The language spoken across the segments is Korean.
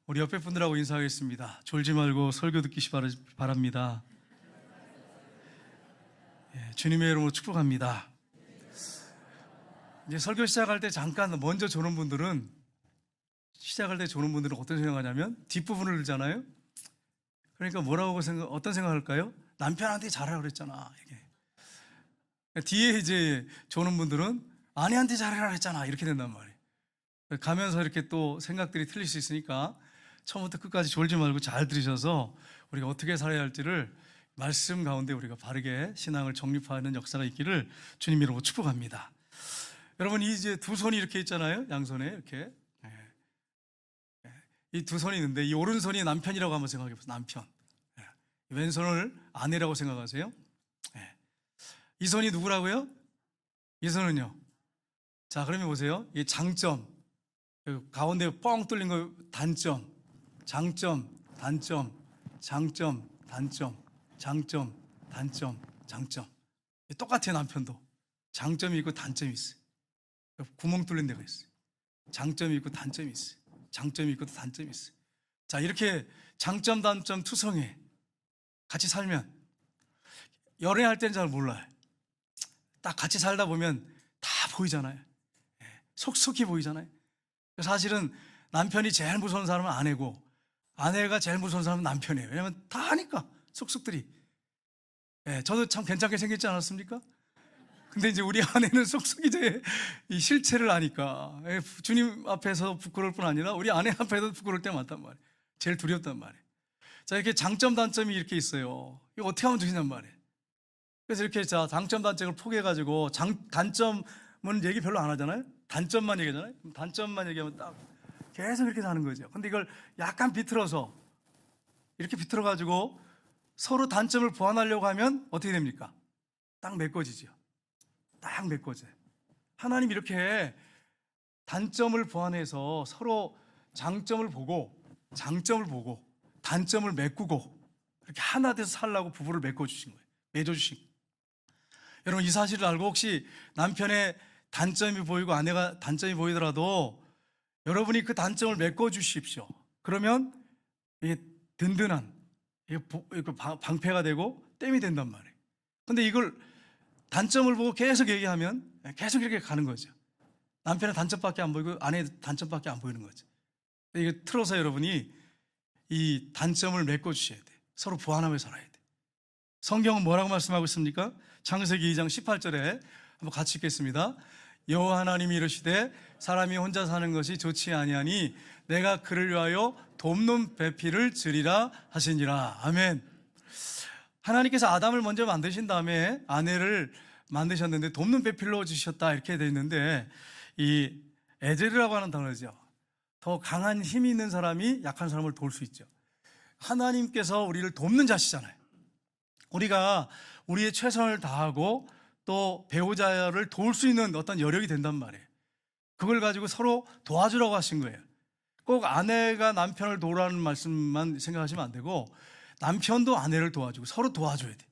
우리 옆에 분들하고 인사하겠습니다. 졸지 말고 설교 듣기 바랍니다. 주님의 이름으로 축복합니다. 이제 설교 시작할 때 잠깐 먼저 조는 분들은 어떤 생각하냐면 뒷부분을 들잖아요. 그러니까 어떤 생각할까요? 남편한테 잘하라고 그랬잖아. 이게. 뒤에 이제 조는 분들은 아내한테 잘하라고 했잖아. 이렇게 된단 말이에요. 가면서 이렇게 또 생각들이 틀릴 수 있으니까 처음부터 끝까지 졸지 말고 잘 들으셔서 우리가 어떻게 살아야 할지를 말씀 가운데 우리가 바르게 신앙을 정립하는 역사가 있기를 주님 이름으로 축복합니다. 여러분, 이제 두 손이 이렇게 있잖아요. 양손에 이렇게. 이 두 손이 있는데 이 오른손이 남편이라고 한번 생각해 보세요. 남편. 왼손을 아내라고 생각하세요. 이 손이 누구라고요? 이 손은요. 자, 그러면 보세요. 이 장점, 가운데 뻥 뚫린 거 단점, 장점, 단점, 장점, 단점, 장점, 단점, 장점. 똑같아요. 남편도 장점이 있고 단점이 있어요. 구멍 뚫린 데가 있어요. 장점이 있고 단점이 있어요. 장점이 있고 단점이 있어요. 자, 이렇게 장점, 단점 투성해 같이 살면, 연애할 때는 잘 몰라요. 딱 같이 살다 보면 다 보이잖아요. 속속히 보이잖아요. 사실은 남편이 제일 무서운 사람은 아내고, 아내가 제일 무서운 사람은 남편이에요. 왜냐하면 다 하니까, 속속들이. 저도 참 괜찮게 생겼지 않았습니까? 근데 이제 우리 아내는 속속이 이 실체를 아니까 주님 앞에서 부끄러울 뿐 아니라 우리 아내 앞에도 부끄러울 때 많단 말이에요. 제일 두렵단 말이에요. 자, 이렇게 장점, 단점이 이렇게 있어요. 이거 어떻게 하면 되냔 말이에요. 그래서 이렇게 장점, 단점을 포개가지고 단점은 얘기 별로 안 하잖아요. 단점만 얘기하잖아요. 단점만 얘기하면 딱 계속 이렇게 사는 거죠. 근데 이걸 약간 비틀어서 이렇게 비틀어가지고 서로 단점을 보완하려고 하면 어떻게 됩니까? 딱 메꿔지죠. 딱 메꿔져요. 하나님 이렇게 단점을 보완해서 서로 장점을 보고 장점을 보고 단점을 메꾸고 이렇게 하나 돼서 살라고 부부를 메꿔주신 거예요. 맺어주신 거예요. 여러분, 이 사실을 알고 혹시 남편의 단점이 보이고 아내가 단점이 보이더라도 여러분이 그 단점을 메꿔주십시오. 그러면 이게 든든한 방패가 되고 댐이 된단 말이에요. 근데 이걸 단점을 보고 계속 얘기하면 계속 이렇게 가는 거죠. 남편의 단점밖에 안 보이고 아내의 단점밖에 안 보이는 거죠. 이게 틀어서 여러분이 이 단점을 메꿔주셔야 돼요. 서로 보완하며 살아야 돼요. 성경은 뭐라고 말씀하고 있습니까? 창세기 2장 18절에 한번 같이 읽겠습니다. 여호와 하나님이 이르시되 사람이 혼자 사는 것이 좋지 아니하니 내가 그를 위하여 돕는 배필을 주리라 하시니라. 아멘. 하나님께서 아담을 먼저 만드신 다음에 아내를 만드셨는데 돕는 배필로 주셨다 이렇게 되어 있는데, 이 에제르라고 하는 단어죠. 더 강한 힘이 있는 사람이 약한 사람을 도울 수 있죠. 하나님께서 우리를 돕는 자시잖아요. 우리가 우리의 최선을 다하고 또 배우자를 도울 수 있는 어떤 여력이 된단 말이에요. 그걸 가지고 서로 도와주라고 하신 거예요. 꼭 아내가 남편을 도우라는 말씀만 생각하시면 안 되고 남편도 아내를 도와주고 서로 도와줘야 돼.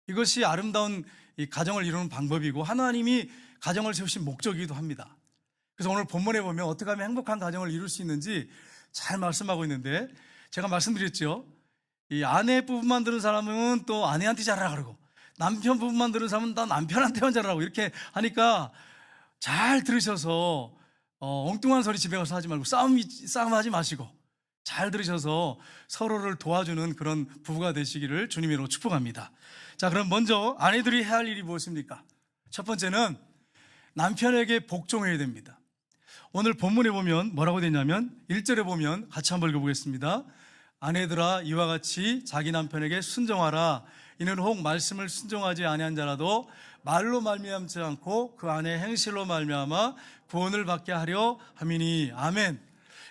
이것이 아름다운 이 가정을 이루는 방법이고 하나님이 가정을 세우신 목적이기도 합니다. 그래서 오늘 본문에 보면 어떻게 하면 행복한 가정을 이룰 수 있는지 잘 말씀하고 있는데, 제가 말씀드렸죠. 이 아내 부분만 들은 사람은 또 아내한테 잘하라 그러고 남편 부분만 들은 사람은 다 남편한테만 잘하라고 이렇게 하니까 잘 들으셔서 엉뚱한 소리 집에 가서 하지 말고 싸움하지 마시고 잘 들으셔서 서로를 도와주는 그런 부부가 되시기를 주님으로 축복합니다. 자, 그럼 먼저 아내들이 해야 할 일이 무엇입니까? 첫 번째는 남편에게 복종해야 됩니다. 오늘 본문에 보면 뭐라고 되냐면 1절에 보면 같이 한번 읽어보겠습니다. 아내들아 이와 같이 자기 남편에게 순종하라. 이는 혹 말씀을 순종하지 아니한 자라도 말로 말미암지 않고 그 안에 행실로 말미암아 구원을 받게 하려 함이니. 아멘.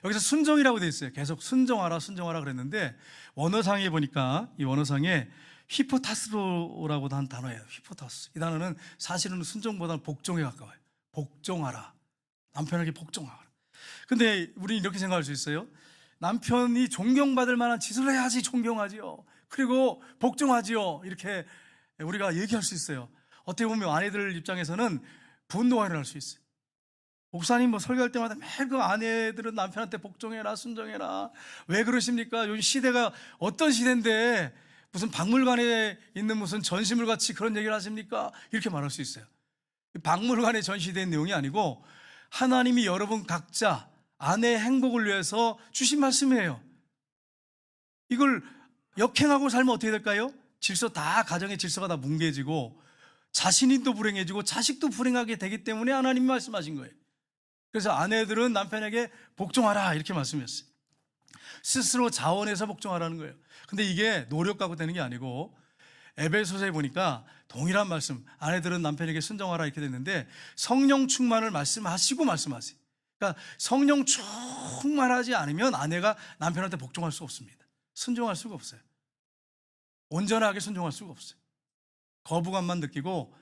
여기서 순종이라고 되어 있어요. 계속 순종하라 그랬는데 원어상에 보니까 이 원어상에 휘포타스로라고 한 단어예요. 휘포타스. 이 단어는 사실은 순종보다는 복종에 가까워요. 복종하라. 남편에게 복종하라. 근데 우리는 이렇게 생각할 수 있어요. 남편이 존경받을 만한 짓을 해야지 존경하지요. 그리고 복종하지요. 이렇게 우리가 얘기할 수 있어요. 어떻게 보면 아내들 입장에서는 분노가 일어날 수 있어요. 목사님 뭐 설교할 때마다 매일 그 아내들은 남편한테 복종해라, 순종해라. 왜 그러십니까? 요즘 시대가 어떤 시대인데 무슨 박물관에 있는 무슨 전시물 같이 그런 얘기를 하십니까? 이렇게 말할 수 있어요. 박물관에 전시된 내용이 아니고 하나님이 여러분 각자 아내의 행복을 위해서 주신 말씀이에요. 이걸 역행하고 살면 어떻게 될까요? 가정의 질서가 다 뭉개지고 자신이 또 불행해지고 자식도 불행하게 되기 때문에 하나님이 말씀하신 거예요. 그래서 아내들은 남편에게 복종하라 이렇게 말씀했어요. 스스로 자원해서 복종하라는 거예요. 근데 이게 노력 갖고 되는 게 아니고 에베소서에 보니까 동일한 말씀, 아내들은 남편에게 순종하라 이렇게 됐는데 성령 충만을 말씀하시고 말씀하세요. 그러니까 성령 충만하지 않으면 아내가 남편한테 복종할 수 없습니다. 순종할 수가 없어요. 온전하게 순종할 수가 없어요. 거부감만 느끼고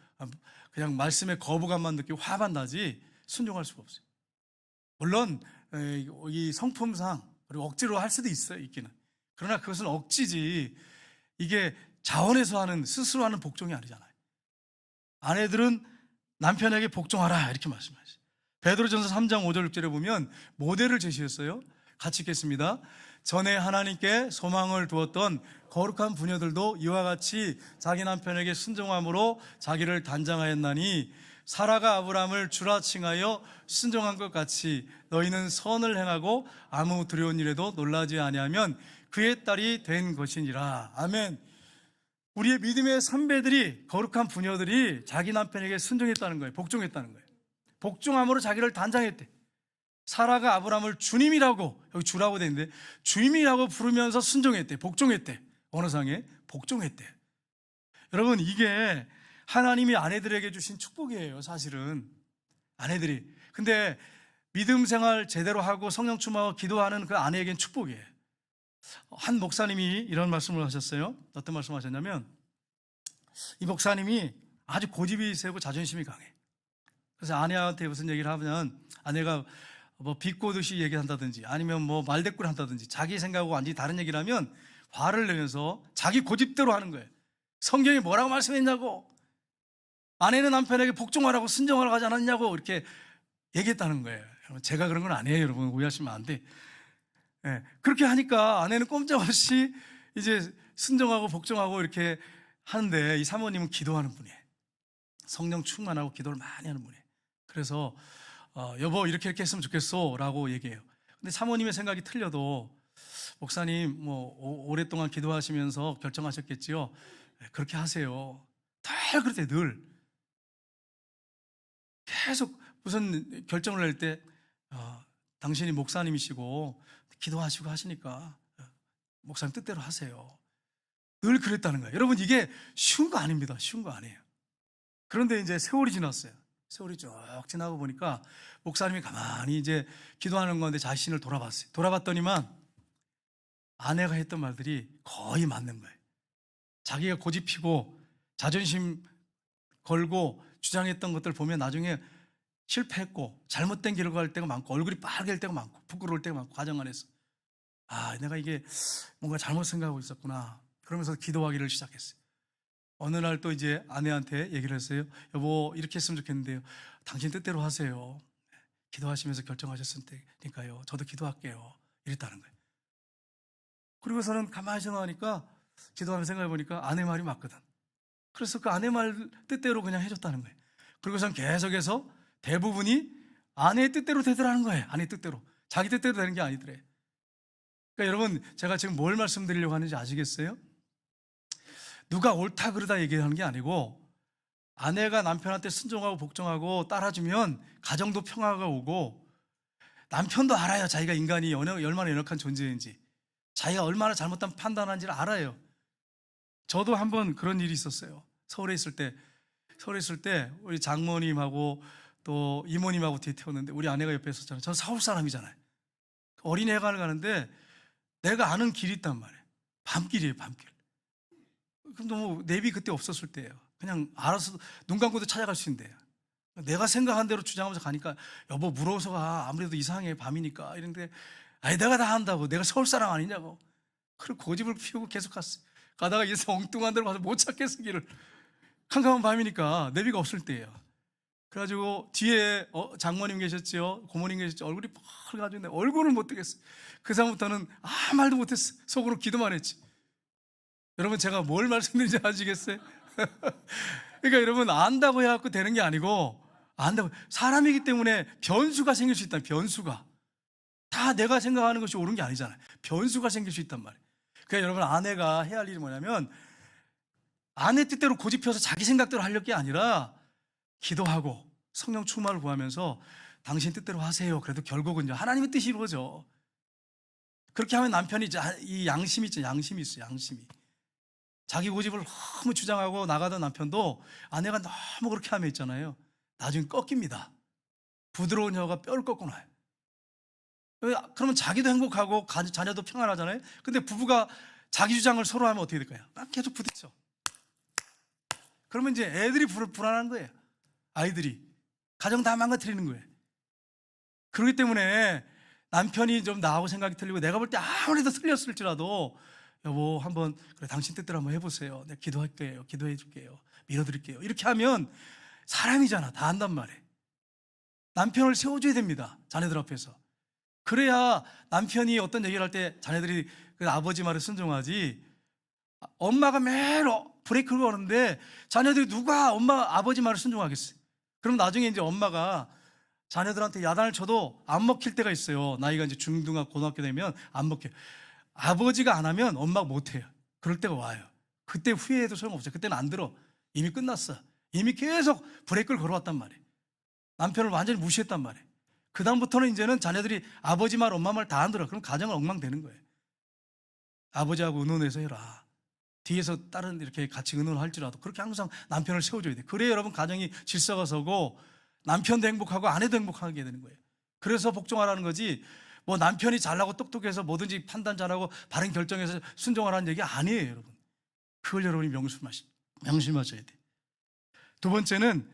그냥 말씀에 거부감만 느끼고 화만 나지 순종할 수가 없어요. 물론 이 성품상 그리고 억지로 할 수도 있어요. 있기는. 그러나 그것은 억지지 이게 자원해서 하는 스스로 하는 복종이 아니잖아요. 아내들은 남편에게 복종하라 이렇게 말씀하셨어요. 베드로전서 3장 5절 6절에 보면 모델을 제시했어요. 같이 읽겠습니다. 전에 하나님께 소망을 두었던 거룩한 부녀들도 이와 같이 자기 남편에게 순종함으로 자기를 단장하였나니 사라가 아브라함을 주라 칭하여 순종한 것 같이 너희는 선을 행하고 아무 두려운 일에도 놀라지 아니하면 그의 딸이 된 것이니라. 아멘. 우리의 믿음의 선배들이 거룩한 부녀들이 자기 남편에게 순종했다는 거예요. 복종했다는 거예요. 복종함으로 자기를 단장했대. 사라가 아브라함을 주님이라고, 여기 주라고 돼 있는데 주님이라고 부르면서 순종했대. 복종했대. 언어상에 복종했대. 여러분 이게 하나님이 아내들에게 주신 축복이에요. 사실은 아내들이. 근데 믿음 생활 제대로 하고 성령 충만하고 기도하는 그 아내에겐 축복이에요. 한 목사님이 이런 말씀을 하셨어요. 어떤 말씀을 하셨냐면 이 목사님이 아주 고집이 세고 자존심이 강해. 그래서 아내한테 무슨 얘기를 하면 아내가 뭐 비꼬듯이 얘기한다든지 아니면 뭐 말대꾸를 한다든지 자기 생각하고 완전히 다른 얘기를 하면 화를 내면서 자기 고집대로 하는 거예요. 성경이 뭐라고 말씀했냐고, 아내는 남편에게 복종하라고 순종하라고 하지 않았냐고 이렇게 얘기했다는 거예요. 제가 그런 건 아니에요. 여러분 오해하시면 안 돼. 네, 그렇게 하니까 아내는 꼼짝없이 이제 순종하고 복종하고 이렇게 하는데 이 사모님은 기도하는 분이에요. 성령 충만하고 기도를 많이 하는 분이에요. 그래서 여보 이렇게 했으면 좋겠어 라고 얘기해요. 근데 사모님의 생각이 틀려도 목사님 뭐 오랫동안 기도하시면서 결정하셨겠지요. 네, 그렇게 하세요. 늘 그럴 때 늘 계속 무슨 결정을 낼 때 당신이 목사님이시고 기도하시고 하시니까 목사님 뜻대로 하세요. 늘 그랬다는 거예요. 여러분 이게 쉬운 거 아닙니다. 쉬운 거 아니에요. 그런데 이제 세월이 지났어요. 세월이 쭉 지나고 보니까 목사님이 가만히 이제 기도하는 건데 자신을 돌아봤어요. 돌아봤더니만 아내가 했던 말들이 거의 맞는 거예요. 자기가 고집 피고 자존심 걸고 주장했던 것들 보면 나중에 실패했고 잘못된 길을 갈 때가 많고 얼굴이 빨개질 때가 많고 부끄러울 때가 많고 가정 안에서 내가 이게 뭔가 잘못 생각하고 있었구나 그러면서 기도하기를 시작했어요. 어느 날 또 이제 아내한테 얘기를 했어요. 여보 이렇게 했으면 좋겠는데요. 당신 뜻대로 하세요. 기도하시면서 결정하셨으니까요. 저도 기도할게요. 이랬다는 거예요. 그리고서는 가만히 생각하니까 기도하면서 생각해보니까 아내 말이 맞거든. 그래서 그 아내 말 뜻대로 그냥 해줬다는 거예요. 그리고선 계속해서 대부분이 아내의 뜻대로 되더라는 거예요. 아내 뜻대로. 자기 뜻대로 되는 게 아니더래. 그러니까 여러분 제가 지금 뭘 말씀드리려고 하는지 아시겠어요? 누가 옳다 그러다 얘기하는 게 아니고 아내가 남편한테 순종하고 복종하고 따라주면 가정도 평화가 오고 남편도 알아요. 자기가 인간이 얼마나 연약한 존재인지 자기가 얼마나 잘못한 판단하는지를 알아요. 저도 한번 그런 일이 있었어요. 서울에 있을 때 우리 장모님하고 또 이모님하고 뒤에 태웠는데 우리 아내가 옆에 있었잖아요. 저는 서울 사람이잖아요. 어린이회관을 가는데 내가 아는 길이 있단 말이에요. 밤길이에요. 밤길. 그럼 너무 내비 그때 없었을 때예요. 그냥 알아서 눈 감고도 찾아갈 수 있는데요. 내가 생각한 대로 주장하면서 가니까 여보 무서워서 가. 아무래도 이상해 밤이니까 이런데 내가 다 한다고. 내가 서울 사람 아니냐고. 그리고 고집을 피우고 계속 갔어요. 가다가 이제 엉뚱한 데로 가서 못 찾겠어 길을. 캄캄한 밤이니까 내비가 없을 때예요. 그래가지고 뒤에 장모님 계셨죠, 고모님 계셨죠. 얼굴이 빨개가지고 내 얼굴을 못 뜨겠어. 그 다음부터는 아무 말도 못했어. 속으로 기도만 했지. 여러분, 제가 뭘 말씀드리는지 아시겠어요? 그러니까 여러분, 안다고 해갖고 되는 게 아니고, 안다고, 사람이기 때문에 변수가 생길 수 있다. 변수가 다 내가 생각하는 것이 옳은 게 아니잖아요. 변수가 생길 수 있단 말이에요. 그러니까 여러분, 아내가 해야 할 일이 뭐냐면, 아내 뜻대로 고집해서 자기 생각대로 하려는 게 아니라 기도하고 성령 충만을 구하면서 당신 뜻대로 하세요. 그래도 결국은요, 하나님의 뜻이 이루어져. 그렇게 하면 남편이 이 양심이 있죠. 양심이 있어요. 양심이. 자기 고집을 너무 주장하고 나가던 남편도 아내가 너무 그렇게 하면 있잖아요, 나중에 꺾입니다. 부드러운 혀가 뼈를 꺾고 나요. 그러면 자기도 행복하고 자녀도 평안하잖아요. 근데 부부가 자기 주장을 서로 하면 어떻게 될까요? 계속 부딪혀. 그러면 이제 애들이 불안한 거예요. 아이들이 가정 다 망가뜨리는 거예요. 그렇기 때문에 남편이 좀 나하고 생각이 틀리고 내가 볼 때 아무래도 틀렸을지라도, 여보, 한번 그래, 당신 뜻대로 한번 해보세요. 내가 기도할게요. 기도해 줄게요. 밀어드릴게요. 이렇게 하면 사람이잖아. 다 한단 말이에요. 남편을 세워줘야 됩니다. 자녀들 앞에서. 그래야 남편이 어떤 얘기를 할 때 자녀들이 그 아버지 말에 순종하지. 엄마가 매일 브레이크를 거는데 자녀들이 누가 아버지 말을 순종하겠어요? 그럼 나중에 이제 엄마가 자녀들한테 야단을 쳐도 안 먹힐 때가 있어요. 나이가 이제 중등학 고등학교 되면 안 먹혀요. 아버지가 안 하면 엄마가 못 해요. 그럴 때가 와요. 그때 후회해도 소용없어요. 그때는 안 들어. 이미 끝났어. 이미 계속 브레이크를 걸어왔단 말이에요. 남편을 완전히 무시했단 말이에요. 그 다음부터는 이제는 자녀들이 아버지 말, 엄마 말 다 안 들어. 그럼 가정은 엉망되는 거예요. 아버지하고 의논해서 해라. 뒤에서 다른 이렇게 같이 의논할지라도 그렇게 항상 남편을 세워줘야 돼요. 그래야 여러분, 가정이 질서가 서고 남편도 행복하고 아내도 행복하게 되는 거예요. 그래서 복종하라는 거지, 뭐 남편이 잘나고 똑똑해서 뭐든지 판단 잘하고 바른 결정해서 순종하라는 얘기 아니에요, 여러분. 그걸 여러분이 명심하셔야 돼요. 두 번째는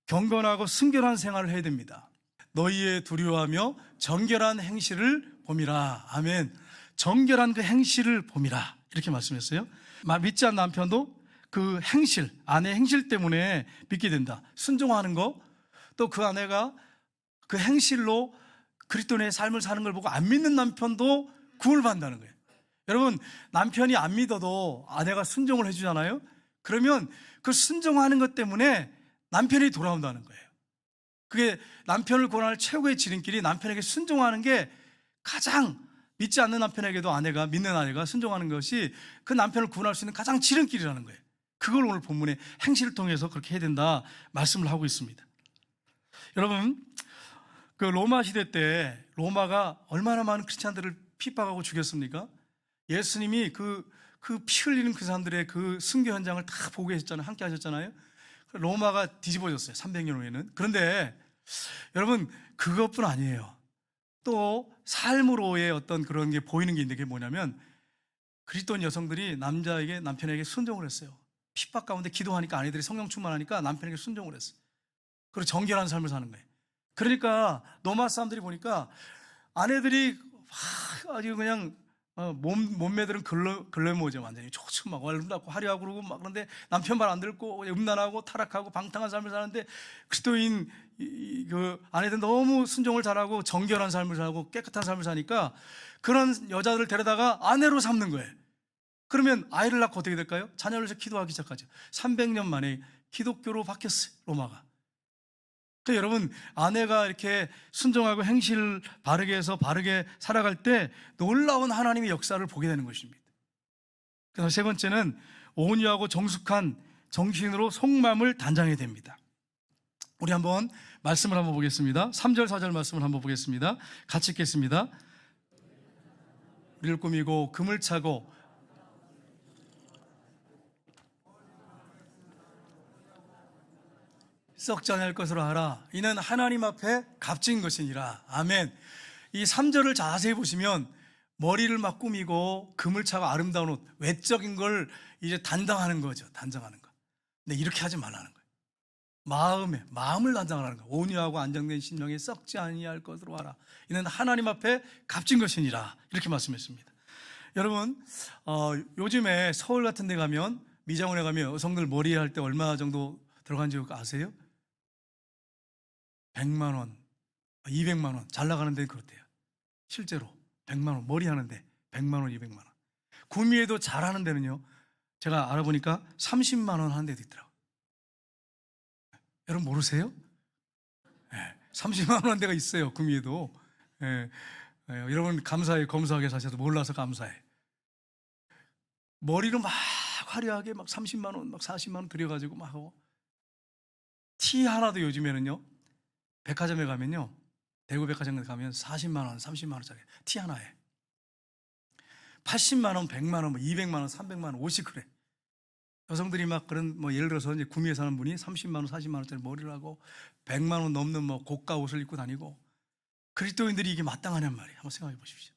경건하고 순결한 생활을 해야 됩니다. 너희의 두려워하며 정결한 행실을 봄이라. 아멘. 정결한 그 행실을 봄이라, 이렇게 말씀했어요. 믿지 않는 남편도 그 행실, 아내의 행실 때문에 믿게 된다. 순종하는 거, 또 그 아내가 그 행실로 그리스도인의 삶을 사는 걸 보고 안 믿는 남편도 구원을 받는다는 거예요. 여러분, 남편이 안 믿어도 아내가 순종을 해주잖아요. 그러면 그 순종하는 것 때문에 남편이 돌아온다는 거예요. 그게 남편을 구원할 최고의 지름길이, 남편에게 순종하는 게 가장, 믿지 않는 남편에게도 아내가, 믿는 아내가 순종하는 것이 그 남편을 구원할 수 있는 가장 지름길이라는 거예요. 그걸 오늘 본문의 행실을 통해서 그렇게 해야 된다 말씀을 하고 있습니다. 여러분, 그 로마 시대 때 로마가 얼마나 많은 크리스찬들을 핍박하고 죽였습니까? 예수님이 그 피 흘리는 그 사람들의 그 순교 현장을 다 보고 계셨잖아요. 함께 하셨잖아요. 로마가 뒤집어졌어요, 300년 후에는. 그런데 여러분, 그것뿐 아니에요. 또 삶으로의 어떤 그런 게 보이는 게 있는데, 그게 뭐냐면 그리스도인 여성들이 남편에게 순종을 했어요. 핍박 가운데 기도하니까 아내들이 성령 충만하니까 남편에게 순종을 했어요. 그리고 정결한 삶을 사는 거예요. 그러니까 로마 사람들이 보니까 아내들이 아주 그냥 몸매들은 글래모죠. 완전히 좋죠. 막 아름답고 화려하고 그러고 막. 그런데 남편 말 안 듣고 음란하고 타락하고 방탕한 삶을 사는데, 그리스도인 그 아내들 너무 순종을 잘하고 정결한 삶을 살고 깨끗한 삶을 사니까 그런 여자들을 데려다가 아내로 삼는 거예요. 그러면 아이를 낳고 어떻게 될까요? 자녀를 위해서 기도하기 시작하죠. 300년 만에 기독교로 바뀌었어요, 로마가. 그러니까 여러분, 아내가 이렇게 순종하고 행실을 바르게 해서 바르게 살아갈 때 놀라운 하나님의 역사를 보게 되는 것입니다. 그래서 세 번째는 온유하고 정숙한 정신으로 속마음을 단장해야 됩니다. 우리 한번 말씀을 한번 보겠습니다. 3절 4절 말씀을 한번 보겠습니다. 같이 읽겠습니다. 우리를 꾸미고 금을 차고 썩지 않을 것으로 하라. 이는 하나님 앞에 값진 것이니라. 아멘. 이 3절을 자세히 보시면 머리를 막 꾸미고 금을 차고 아름다운 옷, 외적인 걸 이제 단장하는 거죠. 단장하는 거. 근데 이렇게 하지 말라는 거예요. 마음을 단장하라는 거예요. 온유하고 안정된 심령에 썩지 아니할 것으로 하라. 이는 하나님 앞에 값진 것이니라. 이렇게 말씀했습니다. 여러분, 요즘에 서울 같은 데 가면, 미장원에 가면 여성들 머리 할 때 얼마 정도 들어간지 아세요? 100만 원, 200만 원 잘 나가는 데는 그렇대요. 실제로 100만 원 머리 하는데 100만 원, 200만 원. 구미에도 잘하는 데는요, 제가 알아보니까 30만 원 하는 데도 있더라고요. 여러분 모르세요? 30만 원 하는 데가 있어요, 구미에도. 여러분 감사해. 검소하게 사셔도 몰라서 감사해. 머리를 막 화려하게 막 30만 원, 막 40만 원 들여가지고 막 하고, 티 하나도 요즘에는요, 백화점에 가면요, 대구 백화점에 가면 40만 원, 30만 원짜리 티 하나에 80만 원, 100만 원, 뭐 200만 원, 300만 원, 50 그래. 여성들이 막 그런, 뭐 예를 들어서 이제 구미에 사는 분이 30만 원, 40만 원짜리 머리를 하고 100만 원 넘는 뭐 고가 옷을 입고 다니고, 그리스도인들이 이게 마땅하냔 말이에요. 한번 생각해 보십시오.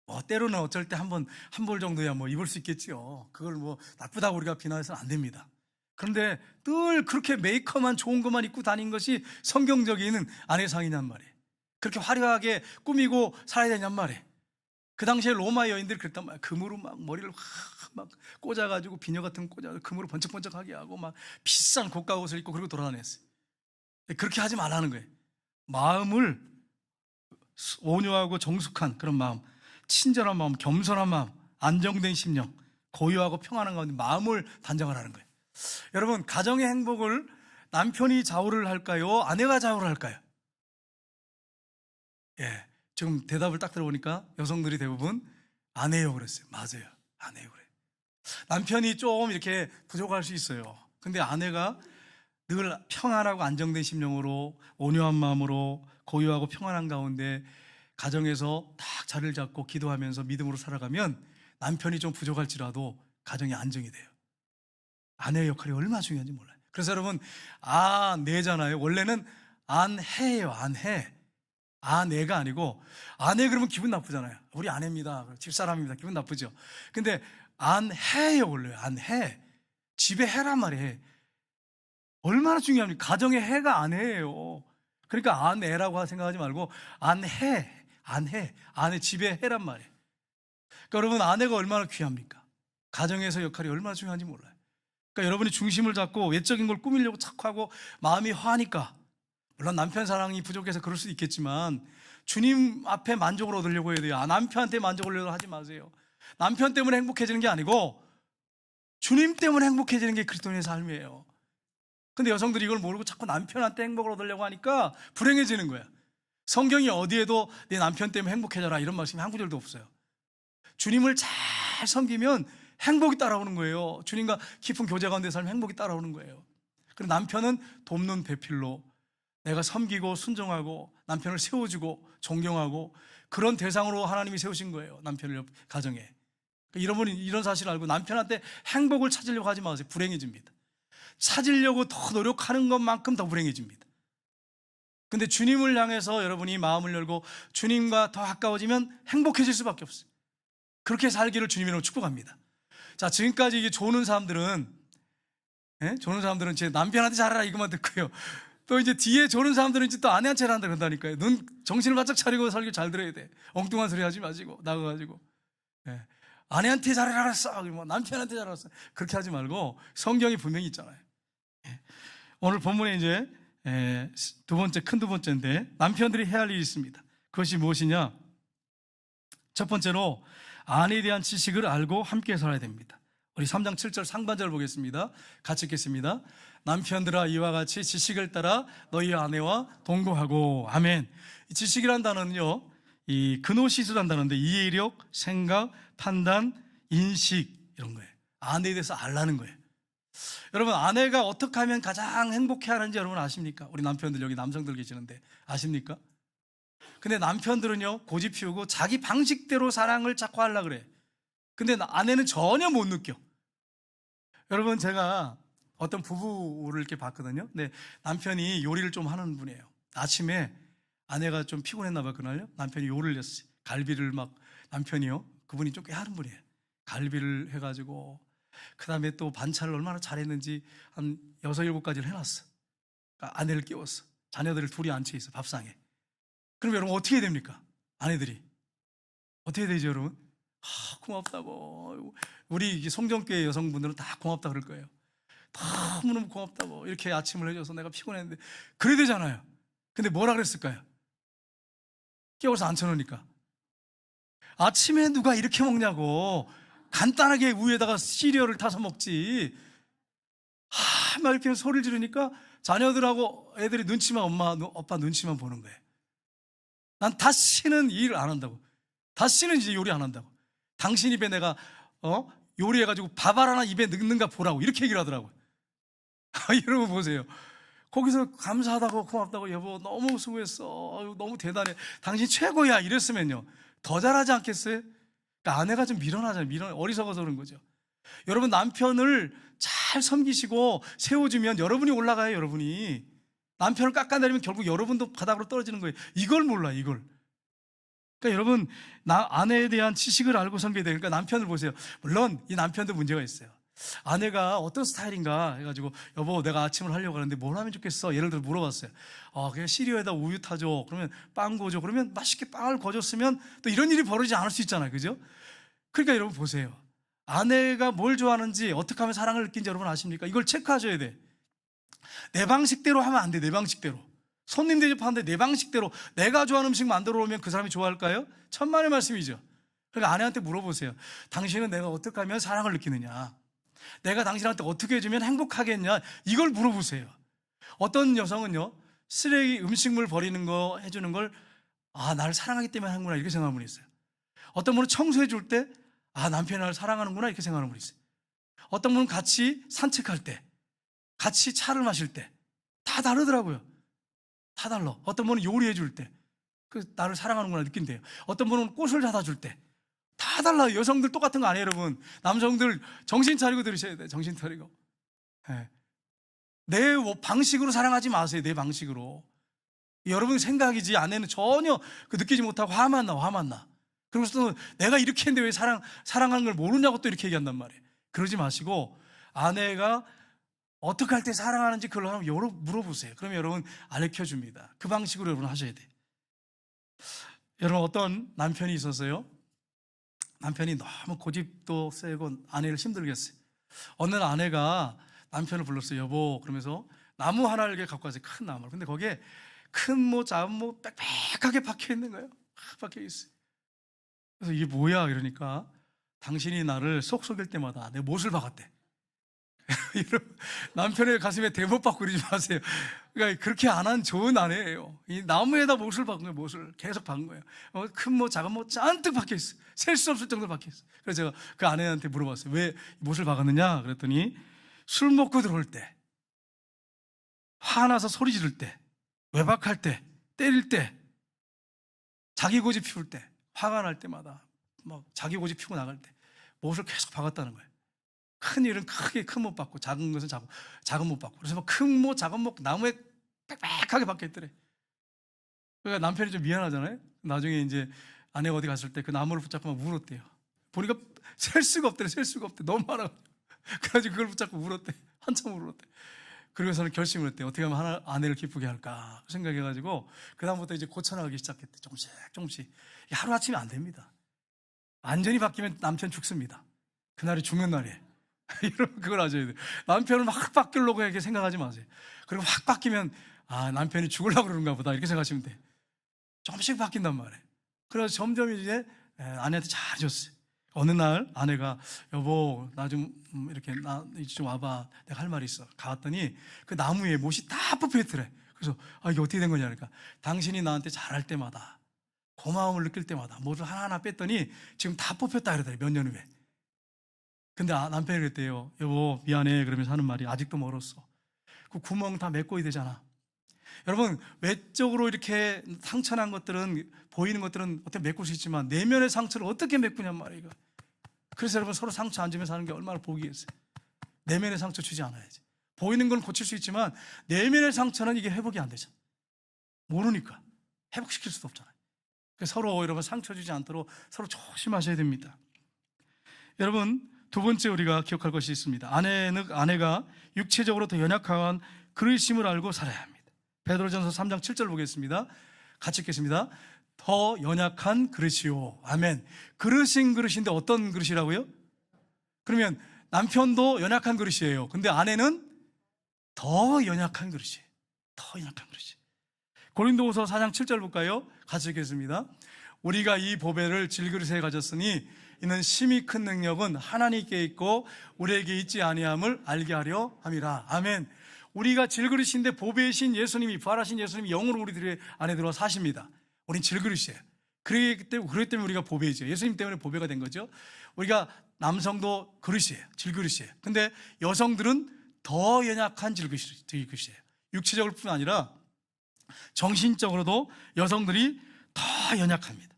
뭐 때로는 어쩔 때 한 벌 정도야 뭐 입을 수 있겠지요. 그걸 뭐 나쁘다고 우리가 비난해서는 안 됩니다. 그런데 늘 그렇게 메이커만 좋은 것만 입고 다닌 것이 성경적인 아내 상이냔 말이에요. 그렇게 화려하게 꾸미고 살아야 되냔 말이에요. 그 당시에 로마 여인들이 그랬단 말이에요. 금으로 막 머리를 막 꽂아가지고, 비녀 같은 거 꽂아서 금으로 번쩍번쩍하게 하고 막 비싼 고가 옷을 입고 그러고 돌아다녔어요. 그렇게 하지 말라는 거예요. 마음을 온유하고 정숙한 그런 마음, 친절한 마음, 겸손한 마음, 안정된 심령, 고요하고 평안한 가운데 마음을 단정하라는 거예요. 여러분, 가정의 행복을 남편이 좌우를 할까요? 아내가 좌우를 할까요? 지금 대답을 딱 들어보니까 여성들이 대부분 아내요 그랬어요. 맞아요. 아내요 그래요. 남편이 좀 이렇게 부족할 수 있어요. 근데 아내가 늘 평안하고 안정된 심령으로, 온유한 마음으로, 고요하고 평안한 가운데 가정에서 딱 자리를 잡고 기도하면서 믿음으로 살아가면 남편이 좀 부족할지라도 가정이 안정이 돼요. 아내의 역할이 얼마나 중요한지 몰라요. 그래서 여러분, 아내잖아요. 원래는 안해예요. 안해. 아내가 아니고, 아내 그러면 기분 나쁘잖아요. 우리 아내입니다, 집사람입니다, 기분 나쁘죠. 근데 안해예요. 원래 안해. 집에 해란 말이에요. 얼마나 중요합니까? 가정의 해가 아내예요. 그러니까 아내라고 생각하지 말고 안해, 아내 집에 해란 말이에요. 그러니까 여러분, 아내가 얼마나 귀합니까? 가정에서 역할이 얼마나 중요한지 몰라요. 그러니까 여러분이 중심을 잡고 외적인 걸 꾸미려고 자꾸 하고 마음이 화하니까, 물론 남편 사랑이 부족해서 그럴 수도 있겠지만 주님 앞에 만족을 얻으려고 해야 돼요. 남편한테 만족을 얻으려고 하지 마세요. 남편 때문에 행복해지는 게 아니고 주님 때문에 행복해지는 게 그리스도인의 삶이에요. 근데 여성들이 이걸 모르고 자꾸 남편한테 행복을 얻으려고 하니까 불행해지는 거야. 성경이 어디에도 내 남편 때문에 행복해져라 이런 말씀이 한 구절도 없어요. 주님을 잘 섬기면 행복이 따라오는 거예요. 주님과 깊은 교제 가운데 살면 행복이 따라오는 거예요. 그리고 남편은 돕는 배필로, 내가 섬기고 순종하고 남편을 세워주고 존경하고 그런 대상으로 하나님이 세우신 거예요. 남편을 가정에. 여러분이 이런 사실을 알고 남편한테 행복을 찾으려고 하지 마세요. 불행해집니다. 찾으려고 더 노력하는 것만큼 더 불행해집니다. 근데 주님을 향해서 여러분이 마음을 열고 주님과 더 가까워지면 행복해질 수밖에 없어요. 그렇게 살기를 주님의 이름으로 축복합니다. 자, 지금까지 이게 조는 사람들은 제 남편한테 잘하라 이것만 듣고요. 또 이제 뒤에 조는 사람들은 이제 또 아내한테 잘한다 그런다니까요. 정신을 바짝 차리고 살기 잘 들어야 돼. 엉뚱한 소리 하지 마시고 나가가지고 아내한테 잘하라 그랬어, 뭐 남편한테 잘하라 그랬어, 그렇게 하지 말고 성경이 분명히 있잖아요. 오늘 본문에 이제 큰 두 번째인데, 남편들이 해야 할 일이 있습니다. 그것이 무엇이냐? 첫 번째로 아내에 대한 지식을 알고 함께 살아야 됩니다. 우리 3장 7절 상반절 보겠습니다. 같이 읽겠습니다. 남편들아, 이와 같이 지식을 따라 너희 아내와 동거하고. 아멘. 이 지식이란 단어는요, 이 근호시술한 단어인데 이해력, 생각, 판단, 인식 이런 거예요. 아내에 대해서 알라는 거예요. 여러분, 아내가 어떻게 하면 가장 행복해 하는지 여러분 아십니까? 우리 남편들, 여기 남성들 계시는데 아십니까? 근데 남편들은요, 고집 피우고 자기 방식대로 사랑을 자꾸 하려고 그래. 근데 아내는 전혀 못 느껴. 여러분, 제가 어떤 부부를 이렇게 봤거든요. 근데 남편이 요리를 좀 하는 분이에요. 아침에 아내가 좀 피곤했나 봐요, 그날요. 남편이 요리를 했어요. 갈비를 막, 남편이요, 그분이 좀 꽤 하는 분이에요. 갈비를 해가지고 그 다음에 또 반찬을 얼마나 잘했는지 한 6, 7가지를 해놨어. 그러니까 아내를 깨웠어. 자녀들을 둘이 앉혀있어, 밥상에. 그럼 여러분 어떻게 됩니까? 아내들이 어떻게 되죠, 여러분? 고맙다고. 우리 성전교회 여성분들은 다 고맙다 그럴 거예요. 너무너무 고맙다고, 이렇게 아침을 해줘서 내가 피곤했는데, 그래야 되잖아요. 근데 뭐라 그랬을까요? 깨워서 앉혀놓으니까. 아침에 누가 이렇게 먹냐고. 간단하게 우유에다가 시리얼을 타서 먹지. 막 이렇게 소리를 지르니까 자녀들하고 애들이 눈치만, 엄마, 오빠 눈치만 보는 거예요. 난 다시는 이 일을 안 한다고. 다시는 이제 요리 안 한다고. 당신 입에 내가 요리해가지고 밥 하나 입에 넣는가 보라고 이렇게 얘기를 하더라고요. 여러분 보세요. 거기서 감사하다고 고맙다고 여보 너무 수고했어. 너무 대단해. 당신 최고야. 이랬으면요. 더 잘하지 않겠어요? 그러니까 아내가 좀 밀어나잖아요. 어리석어서 그런 거죠. 여러분 남편을 잘 섬기시고 세워주면 여러분이 올라가요. 여러분이. 남편을 깎아내리면 결국 여러분도 바닥으로 떨어지는 거예요. 이걸 몰라 이걸. 그러니까 여러분 아내에 대한 지식을 알고 섬겨야 돼요. 그러니까 남편을 보세요. 물론 이 남편도 문제가 있어요. 아내가 어떤 스타일인가 해가지고 여보 내가 아침을 하려고 하는데 뭘 하면 좋겠어? 예를 들어 물어봤어요. 그냥 시리얼에다 우유 타줘. 그러면 빵 구워줘. 그러면 맛있게 빵을 구워줬으면 또 이런 일이 벌어지지 않을 수 있잖아요. 그죠? 그러니까 여러분 보세요. 아내가 뭘 좋아하는지 어떻게 하면 사랑을 느끼는지 여러분 아십니까? 이걸 체크하셔야 돼. 내 방식대로 하면 안 돼. 내 방식대로. 손님 대접하는데 내 방식대로 내가 좋아하는 음식 만들어 오면 그 사람이 좋아할까요? 천만의 말씀이죠. 그러니까 아내한테 물어보세요. 당신은 내가 어떻게 하면 사랑을 느끼느냐? 내가 당신한테 어떻게 해주면 행복하겠냐? 이걸 물어보세요. 어떤 여성은요, 쓰레기 음식물 버리는 거 해주는 걸 나를 사랑하기 때문에 하는구나 이렇게 생각하는 분이 있어요. 어떤 분은 청소해 줄 때 남편이 나를 사랑하는구나 이렇게 생각하는 분이 있어요. 어떤 분은 같이 산책할 때, 같이 차를 마실 때 다 다르더라고요. 다 달라. 어떤 분은 요리해 줄 때 나를 사랑하는구나 느낀대요. 어떤 분은 꽃을 사다 줄 때 다 달라요. 여성들 똑같은 거 아니에요 여러분. 남성들 정신 차리고 들으셔야 돼요. 정신 차리고. 네. 내 방식으로 사랑하지 마세요. 내 방식으로. 여러분 생각이지 아내는 전혀 느끼지 못하고 화만 나. 그러면서 또 내가 이렇게 했는데 왜 사랑하는 걸 모르냐고 또 이렇게 얘기한단 말이에요. 그러지 마시고 아내가 어떻게 할 때 사랑하는지 그걸 한번 물어보세요. 그러면 여러분 알려줍니다. 그 방식으로 여러분 하셔야 돼요. 여러분 어떤 남편이 있었어요. 남편이 너무 고집도 세고 아내를 힘들게 했어요. 어느 날 아내가 남편을 불렀어요. 여보 그러면서 나무 하나를 이렇게 갖고 왔어요. 큰 나무를. 근데 거기에 큰 모 작은 모 빽빽하게 박혀 있는 거예요. 박혀 있어요. 그래서 이게 뭐야 이러니까 당신이 나를 속 속일 때마다 내 못을 박았대. 남편의 가슴에 대못 박고 그러지 마세요. 그러니까 그렇게 안 한 좋은 아내예요. 이 나무에다 못을 박은 거예요. 못을 계속 박은 거예요. 큰 못 작은 못 잔뜩 박혀 있어. 셀 수 없을 정도로 박혀 있어. 그래서 제가 그 아내한테 물어봤어요. 왜 못을 박았느냐 그랬더니 술 먹고 들어올 때, 화나서 소리 지를 때, 외박할 때, 때릴 때, 자기 고집 피울 때, 화가 날 때마다 막 자기 고집 피우고 나갈 때 못을 계속 박았다는 거예요. 큰 일은 크게 큰 못 박고 작은 것은 작은 못 박고. 그래서 큰 못 작은 못 나무에 빽빽하게 박혀 있더래. 그러니까 남편이 좀 미안하잖아요. 나중에 이제 아내가 어디 갔을 때 그 나무를 붙잡고 막 울었대요. 보니까 셀 수가 없대. 너무 많아. 그래가지고 그걸 붙잡고 울었대. 한참 울었대. 그러고서는 결심을 했대. 어떻게 하면 아내를 기쁘게 할까 생각해가지고 그다음부터 이제 고쳐나가기 시작했대. 조금씩. 하루아침에 안 됩니다. 완전히 바뀌면 남편 죽습니다. 그날이 죽는 날이에요. 여러분 그걸 아셔야 돼요. 남편을 막 바뀌려고 이렇게 생각하지 마세요. 그리고 확 바뀌면 남편이 죽으려고 그러는가 보다 이렇게 생각하시면 돼요. 조금씩 바뀐단 말이에요. 그래서 점점 이제 아내한테 잘해줬어요. 어느 날 아내가 여보 나 좀 이렇게 이제 좀 와봐. 내가 할 말이 있어. 가봤더니 그 나무에 못이 다 뽑혀있더래. 그래서 이게 어떻게 된 거냐 그러니까 당신이 나한테 잘할 때마다 고마움을 느낄 때마다 못을 하나하나 뺐더니 지금 다 뽑혔다 그러더래. 몇 년 후에. 근데 남편이 그랬대요. 여보 미안해 그러면서 하는 말이 아직도 멀었어. 그 구멍 다 메꿔야 되잖아. 여러분 외적으로 이렇게 상처난 것들은 보이는 것들은 어떻게 메꿀 수 있지만 내면의 상처를 어떻게 메꾸냔 말이에요. 그래서 여러분 서로 상처 안 주면서 사는 게 얼마나 복이겠어요. 내면의 상처 주지 않아야지. 보이는 건 고칠 수 있지만 내면의 상처는 이게 회복이 안 되잖아. 모르니까 회복시킬 수도 없잖아요. 그래서 서로 여러분 상처 주지 않도록 서로 조심하셔야 됩니다. 여러분 두 번째 우리가 기억할 것이 있습니다. 아내가 육체적으로 더 연약한 그릇임을 알고 살아야 합니다. 베드로전서 3장 7절 보겠습니다. 같이 읽겠습니다. 더 연약한 그릇이요. 아멘. 그릇인데 어떤 그릇이라고요? 그러면 남편도 연약한 그릇이에요. 근데 아내는 더 연약한 그릇이에요. 더 연약한 그릇이. 고린도후서 4장 7절 볼까요? 같이 읽겠습니다. 우리가 이 보배를 질그릇에 가졌으니 이는 심히 큰 능력은 하나님께 있고 우리에게 있지 아니함을 알게 하려 함이라. 아멘. 우리가 질그릇인데 보배이신 예수님이, 부활하신 예수님이 영으로 우리들 안에 들어와 사십니다. 우린 질그릇이에요. 그렇기 때문에 우리가 보배이죠. 예수님 때문에 보배가 된 거죠. 우리가 남성도 그릇이에요. 질그릇이에요. 근데 여성들은 더 연약한 질그릇이에요. 육체적으로 뿐 아니라 정신적으로도 여성들이 더 연약합니다.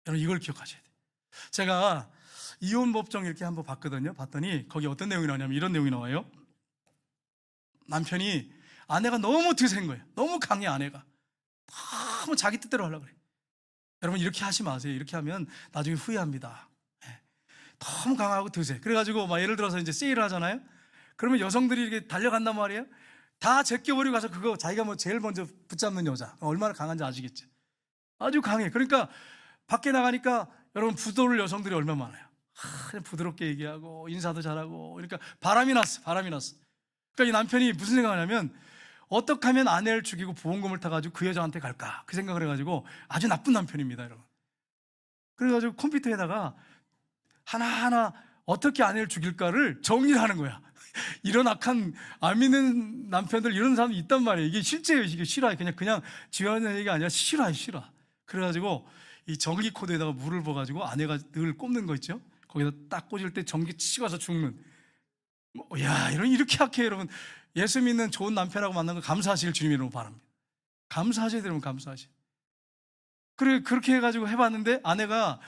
여러분 이걸 기억하셔야 돼요. 제가 이혼 법정 이렇게 한번 봤거든요. 봤더니 거기 어떤 내용이 나오냐면 이런 내용이 나와요. 남편이, 아내가 너무 드센 거예요. 너무 강해. 아내가 너무 자기 뜻대로 하려고 그래요. 여러분 이렇게 하지 마세요. 이렇게 하면 나중에 후회합니다. 너무 강하고 드세. 그래가지고 막 예를 들어서 이제 세일을 하잖아요. 그러면 여성들이 이렇게 달려간단 말이에요. 다 제껴버리고 가서 그거 자기가 뭐 제일 먼저 붙잡는 여자, 얼마나 강한지 아시겠죠? 아주 강해. 그러니까 밖에 나가니까 여러분 부도를 여성들이 얼마나 많아요. 그냥 부드럽게 얘기하고 인사도 잘하고. 그러니까 바람이 났어. 그러니까 이 남편이 무슨 생각을 하냐면 어떻게 하면 아내를 죽이고 보험금을 타가지고 그 여자한테 갈까, 그 생각을 해가지고 아주 나쁜 남편입니다, 여러분. 그래가지고 컴퓨터에다가 하나하나 어떻게 아내를 죽일까를 정리를 하는 거야. 이런 악한, 안 믿는 남편들, 이런 사람이 있단 말이에요. 이게 실제예요. 이게 실화예요. 그냥 지어낸 얘기가 아니라 실화. 그래가지고 이 전기 코드에다가 물을 부어가지고 아내가 늘 꼽는 거 있죠. 거기다 딱 꽂을 때 전기 치고 와서 죽는. 야, 이렇게 약해, 여러분. 예수 믿는 좋은 남편하고 만난 거 감사하실 주님 이름으로 바랍니다. 감사하셔야 되면 감사하셔. 그래, 그렇게 해가지고 해봤는데 아내가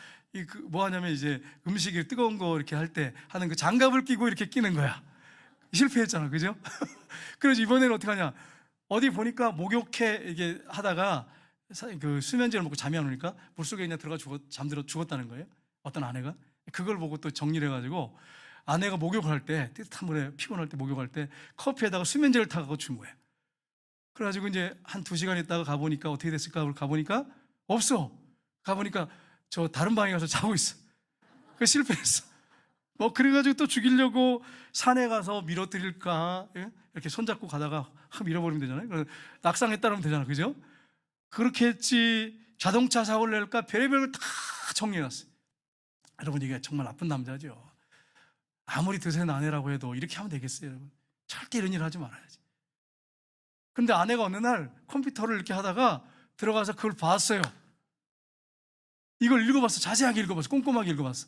뭐 하냐면 이제 음식이 뜨거운 거 이렇게 할 때 하는 그 장갑을 끼고 이렇게 끼는 거야. 실패했잖아, 그죠? 그래서 이번에는 어떻게 하냐. 어디 보니까 목욕해 이게 하다가 그 수면제를 먹고 잠이 안 오니까 물속에 그냥 들어가 잠들어 죽었다는 거예요. 어떤 아내가. 그걸 보고 또 정리를 해가지고 아내가 목욕을 할 때, 뜨뜻한 물에 피곤할 때 목욕할 때 커피에다가 수면제를 타갖고 준 거예요. 그래가지고 이제 한 2시간 있다가 가보니까 어떻게 됐을까? 가보니까 없어. 가보니까 저 다른 방에 가서 자고 있어. 그 실패했어. 그래가지고 또 죽이려고 산에 가서 밀어드릴까? 예? 이렇게 손잡고 가다가 확 밀어버리면 되잖아요. 낙상했다 그러면 되잖아, 그죠? 그렇게 했지. 자동차 사고를 낼까? 별의별 걸 다 정리해놨어요. 여러분 이게 정말 나쁜 남자죠. 아무리 드센 아내라고 해도 이렇게 하면 되겠어요, 여러분? 절대 이런 일 하지 말아야지. 근데 아내가 어느 날 컴퓨터를 이렇게 하다가 들어가서 그걸 봤어요. 이걸 읽어봤어. 자세하게 읽어봤어. 꼼꼼하게 읽어봤어.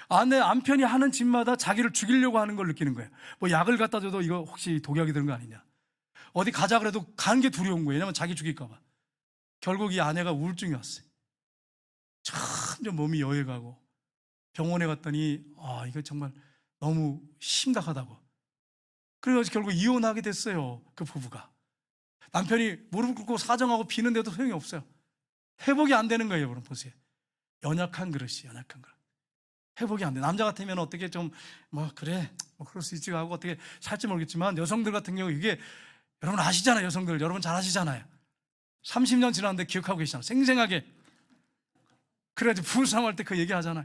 남편이 하는 짓마다 자기를 죽이려고 하는 걸 느끼는 거예요. 뭐 약을 갖다 줘도 이거 혹시 독약이 드는 거 아니냐. 어디 가자 그래도 가는 게 두려운 거예요. 왜냐면 자기 죽일까 봐. 결국 이 아내가 우울증이 왔어요. 점점 몸이 여해가고 병원에 갔더니 이거 정말 너무 심각하다고. 그래서 결국 이혼하게 됐어요. 그 부부가. 남편이 무릎 꿇고 사정하고 비는데도 소용이 없어요. 회복이 안 되는 거예요. 여러분 보세요. 연약한 그릇이 연약한 그릇. 회복이 안 돼. 남자 같으면 어떻게 좀 그래 그럴 수 있지 하고 어떻게 살지 모르겠지만 여성들 같은 경우 이게 여러분 아시잖아요. 여성들 여러분 잘 아시잖아요. 30년 지났는데 기억하고 계시잖아요. 생생하게. 그래야지 부부싸움할 때 그 얘기하잖아요.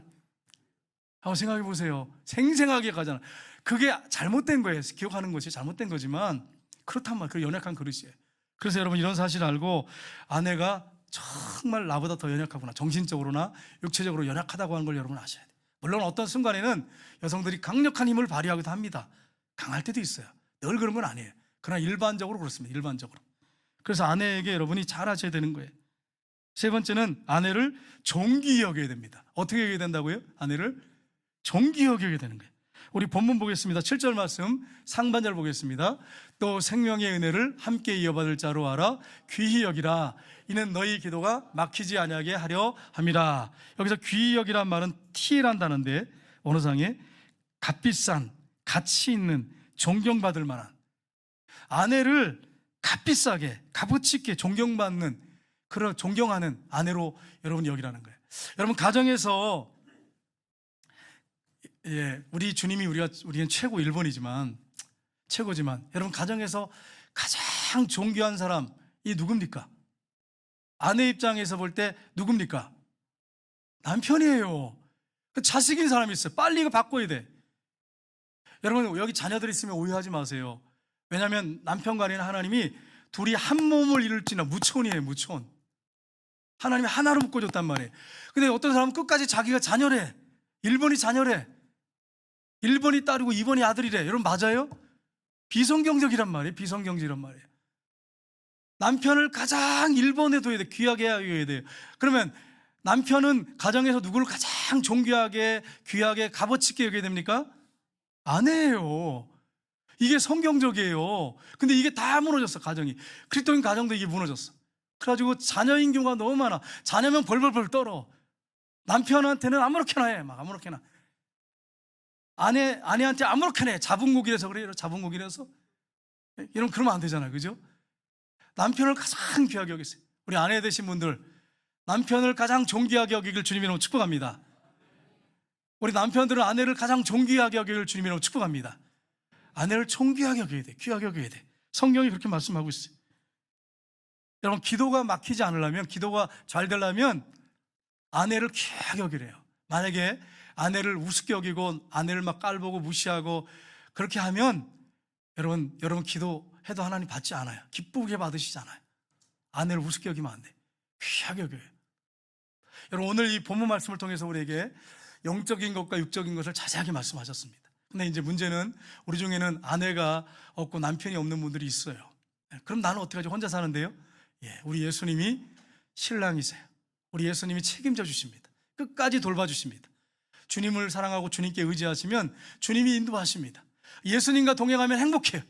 한번 생각해 보세요. 생생하게 가잖아요. 그게 잘못된 거예요. 기억하는 것이 잘못된 거지만 그렇단 말이에요. 그 연약한 그릇이에요. 그래서 여러분 이런 사실을 알고 아내가 정말 나보다 더 연약하구나. 정신적으로나 육체적으로 연약하다고 하는 걸 여러분 아셔야 돼요. 물론 어떤 순간에는 여성들이 강력한 힘을 발휘하기도 합니다. 강할 때도 있어요. 늘 그런 건 아니에요. 그러나 일반적으로 그렇습니다. 일반적으로. 그래서 아내에게 여러분이 잘 하셔야 되는 거예요. 세 번째는 아내를 존귀히 여겨야 됩니다. 어떻게 여겨야 된다고요? 아내를 존귀히 여겨야 되는 거예요. 우리 본문 보겠습니다. 7절 말씀 상반절 보겠습니다. 또 생명의 은혜를 함께 이어받을 자로 알아 귀히 여기라. 이는 너희 기도가 막히지 아니하게 하려 함이라. 여기서 귀히 여기란 말은 티라는 언어상에 값비싼, 가치 있는, 존경받을 만한, 아내를 값비싸게, 값어치 있게 존경받는, 그런 존경하는 아내로 여러분 여기라는 거예요. 여러분 가정에서 우리 주님이 우리는 최고 1번이지만 최고지만 여러분 가정에서 가장 존귀한 사람이 누굽니까? 아내 입장에서 볼 때 누굽니까? 남편이에요. 자식인 사람이 있어요. 빨리 이거 바꿔야 돼. 여러분 여기 자녀들 있으면 오해하지 마세요. 왜냐하면 남편과 아내는 하나님이 둘이 한 몸을 이룰지나 무촌이에요, 무촌. 하나님이 하나로 묶어줬단 말이에요. 근데 어떤 사람은 끝까지 자기가 자녀래. 1번이 자녀래. 1번이 딸이고 2번이 아들이래. 여러분 맞아요? 비성경적이란 말이에요. 비성경적이란 말이에요. 남편을 가장 1번에 둬야 돼. 귀하게 여겨야 돼요. 그러면 남편은 가정에서 누구를 가장 존귀하게, 귀하게, 값어치 있게 여겨야 됩니까? 아내예요. 이게 성경적이에요. 근데 이게 다 무너졌어, 가정이. 그리스도인 가정도 이게 무너졌어. 그래가지고 자녀인 경우가 너무 많아. 자녀면 벌벌벌 떨어. 남편한테는 아무렇게나 해. 막 아무렇게나. 아내한테 아무렇게나 해. 자분고기라서 그래요. 자분고기라서. 이러면 그러면 안 되잖아요. 그죠? 남편을 가장 귀하게 여기세요. 우리 아내 되신 분들, 남편을 가장 존귀하게 여기길 주님이라고 축복합니다. 우리 남편들은 아내를 가장 존귀하게 여기길 주님이라고 축복합니다. 아내를 존귀하게 여겨야 돼. 귀하게 여겨야 돼. 성경이 그렇게 말씀하고 있어요. 여러분, 기도가 막히지 않으려면, 기도가 잘 되려면 아내를 귀하게 여기래요. 만약에 아내를 우습게 여기고 아내를 막 깔보고 무시하고 그렇게 하면 여러분 기도해도 하나님 받지 않아요. 기쁘게 받으시잖아요. 아내를 우습게 여기면 안 돼. 귀하게 여겨요. 여러분, 오늘 이 본문 말씀을 통해서 우리에게 영적인 것과 육적인 것을 자세하게 말씀하셨습니다. 근데 이제 문제는 우리 중에는 아내가 없고 남편이 없는 분들이 있어요. 그럼 나는 어떻게 하지? 혼자 사는데요? 우리 예수님이 신랑이세요. 우리 예수님이 책임져 주십니다. 끝까지 돌봐주십니다. 주님을 사랑하고 주님께 의지하시면 주님이 인도하십니다. 예수님과 동행하면 행복해요.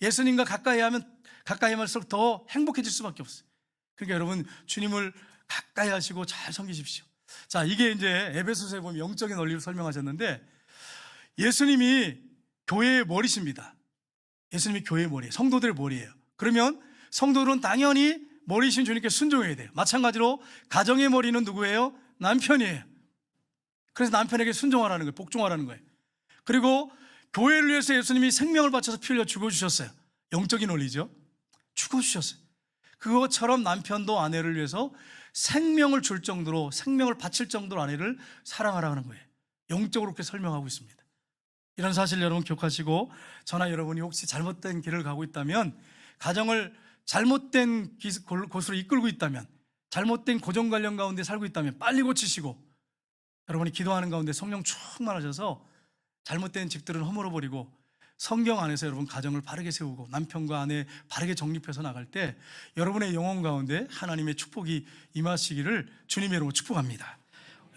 예수님과 가까이 할수록 더 행복해질 수밖에 없어요. 그러니까 여러분, 주님을 가까이 하시고 잘 섬기십시오. 자, 이게 이제 에베소서에 보면 영적인 원리를 설명하셨는데, 예수님이 교회의 머리십니다. 예수님이 교회의 머리예요. 성도들의 머리예요. 그러면 성도들은 당연히 머리신 주님께 순종해야 돼요. 마찬가지로 가정의 머리는 누구예요? 남편이에요. 그래서 남편에게 순종하라는 거예요. 복종하라는 거예요. 그리고 교회를 위해서 예수님이 생명을 바쳐서 피 흘려 죽어주셨어요. 영적인 원리죠. 죽어주셨어요. 그것처럼 남편도 아내를 위해서 생명을 줄 정도로, 생명을 바칠 정도로 아내를 사랑하라는 거예요. 영적으로 그렇게 설명하고 있습니다. 이런 사실 여러분 기억하시고, 저나 여러분이 혹시 잘못된 길을 가고 있다면, 가정을 잘못된 곳으로 이끌고 있다면, 잘못된 고정관념 가운데 살고 있다면 빨리 고치시고, 여러분이 기도하는 가운데 성령 충만하셔서 잘못된 집들은 허물어버리고 성경 안에서 여러분 가정을 바르게 세우고 남편과 아내 바르게 정립해서 나갈 때 여러분의 영혼 가운데 하나님의 축복이 임하시기를 주님의 이름으로 축복합니다.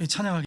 찬양하겠습니다.